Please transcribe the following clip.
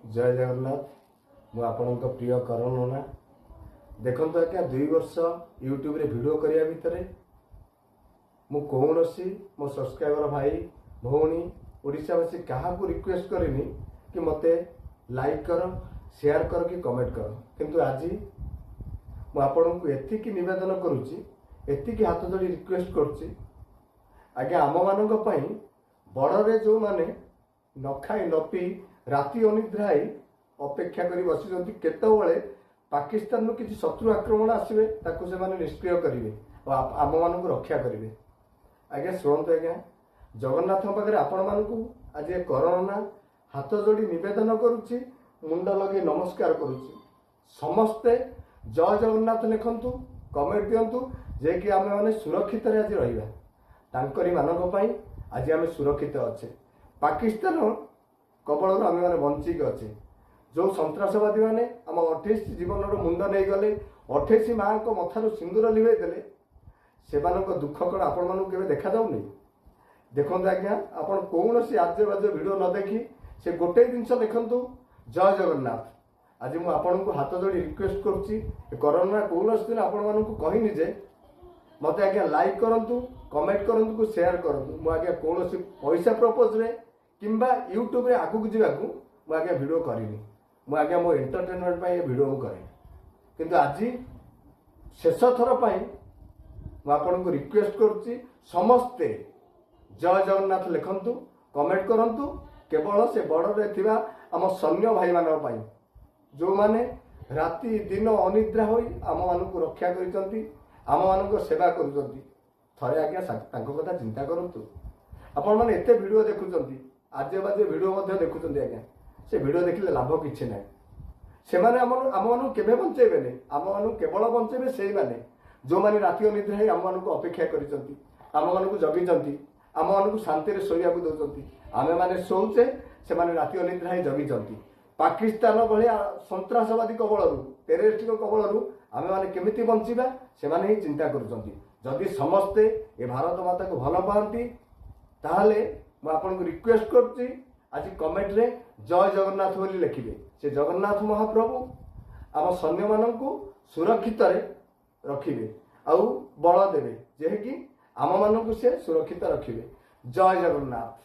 जय जगन्नाथ। मु आपणक प्रिय करण नना देखो आज्ञा 2 वर्ष यूट्यूब रे वीडियो करिया भितर मु कौनसी मो सब्सक्राइबर भाई भौणी ओडिशावासी क्या रिक्वेस्ट करनी कि मते लाइक कर शेयर कर कि कमेंट कर, किंतु आज मुझे एतिकी निवेदन करुच्ची, एतिकी हाथ जोड़ी रिक्वेस्ट करुच्ची आज्ञा आम मानक पई बड़े जो माने न खाई न पी राति अनिद्रा अपेक्षा कर बसी केतबले पाकिस्तान किसी शत्रु आक्रमण आसवे ताकू से माने निष्क्रिय करेंगे और आम मान रक्षा करेंगे। आज्ञा शुणु आज्ञा जगन्नाथ पाखे आपण मानू आज करोना हाथ जोड़ी निवेदन करुच्ची, मुंड लगे नमस्कार करुच्ची। समस्ते जय जगन्नाथ लिखंतु, कमेंट दिंतु जे कि आम मैंने सुरक्षित आज रहा तांकरी मानक पई आज आम सुरक्षित अच्छे। पाकिस्तान कबल आम मैंने बंचिक अच्छे। जो सन्त्रासवादी मैंने आम 28 जीवन मुंड नहीं गले, 28 माँ को मथार सिंदूर लिभे देले, से दुख कण आपण मानक केवे देखा जाऊनी। देखो आज्ञा आपण कौन सी आज्य बाज्य वीडियो न देखी से गोटे जिनस देखंतु जय जगन्नाथ। आज मुझे आपन को हाथ जोड़ी रिक्वेस्ट करुच्ची करोना कौन दिन आपण मानक कहनी जे मत आज्ञा लाइक करंतु, कमेंट करंतु को शेयर करंतु। मु आज्ञा कौन पैसा प्रपोज रे किंबा यूट्यूब रे आगु जावाकू मु आज्ञा वीडियो करिनी। मु आज्ञा मो एंटरटेनमेंट पाई वीडियो मु करे, किंतु आज शेष थर पाई मु आपन को रिक्वेस्ट करुच्ची समस्ते जय जगन्नाथ लिखंतु, कमेंट करंतु। केवल से बॉर्डर रे थिबा आम सैन्य भाई मानक पाई जो माने राति दिन अनिद्रा होई आम मानक रक्षा करिसंती, आम मानक सेवा करुचंती। थरे आज्ञा तांको कथा चिंता करंतु। आपण माने एते वीडियो देखुचंती, आजे बाजे वीडियो मध्ये देखुचंती आज्ञा, से वीडियो देखिले लाभ किछि नै। से माने आम मानक केबे बंचेबेनी, आम मानक केवल बंचेबे सेई माने जो माने राति अनिद्रा होई आम मानक अपेक्षा करिसंती, आम मानक जगिचंती, आम मानक शांति रे सोइया को दउचंती। आमे माने सोउचे, से माने राति अनिद्रा होई जगिचंती। पाकिस्तान भलिया सन्त्रासवादी कबलरू, टेररिस्ट कबलरू आमे माने केमिति बंचिबा से माने ही चिंता करुचंती। जदि समस्ते ए भारत माता को भल पाती ताहले मु आपन को रिक्वेस्ट करछि आज कमेंट रे जय जगन्नाथ बोली लिखिबे। से जगन्नाथ महाप्रभु आम सैन्य मानकु सुरक्षित रे रखिबे आउ बल देबे जे कि आम मानकु से सुरक्षित रखिबे। जय जगन्नाथ।